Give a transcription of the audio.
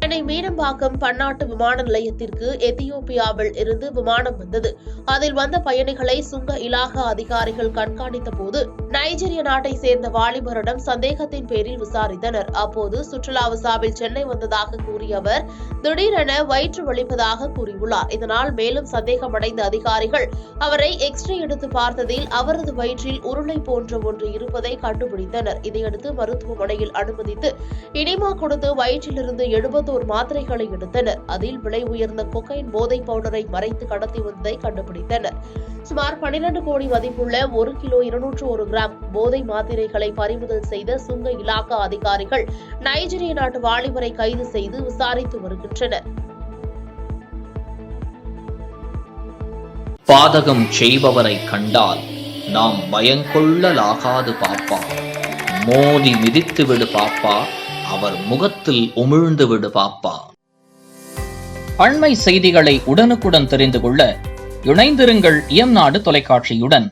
சென்னை மீனம்பாக்கம் பன்னாட்டு விமான நிலையத்திற்கு எத்தியோப்பியாவில் இருந்து விமானம் வந்தது. அதில் வந்த பயணிகளை சுங்க இலாகா அதிகாரிகள் கண்காணித்த போது நைஜீரிய நாட்டை சேர்ந்த வாலிபரிடம் சந்தேகத்தின் பேரில் விசாரித்தனர். அப்போது சுற்றுலா விசாவில் சென்னை வந்ததாக கூறிய அவர் திடீரென வயிற்று வலிப்பதாக கூறியுள்ளார். இதனால் மேலும் சந்தேகமடைந்த அதிகாரிகள் அவரை எக்ஸ்ரே எடுத்து பார்த்ததில் அவரது வயிற்றில் உருளை போன்ற ஒன்று இருப்பதை கண்டுபிடித்தனர். இதையடுத்து மருத்துவமனையில் அனுமதித்து இனிமா கொடுத்து வயிற்றிலிருந்து 71 மாத்திரைகளை எடுத்தனர். அதில் விலை உயர்ந்த கொக்கைன் போதை பவுடரை மறைத்து கடத்தி வந்ததை கண்டுபிடித்தனர். சுமார் 12 கோடி மதிப்புள்ள 1 கிலோ 201 கிராம் போதை மாத்திரைகளை பறிமுதல் செய்த சுங்க இலாகா அதிகாரிகள் நைஜீரிய நாட்டு வாலிபரை கைது செய்து விசாரித்து வருகின்றனர். பாதகம் செய்பவரை கண்டால் நாம் பயங்கொள்ளலாகாது பாப்பா. மோதி மிதித்து விடு பாப்பா, அவர் முகத்தில் உமிழ்ந்து விடு பாப்பா. அண்மை செய்திகளை உடனுக்குடன் தெரிந்து கொள்ள இணைந்திருங்கள் இயம்நாடு தொலைக்காட்சியுடன்.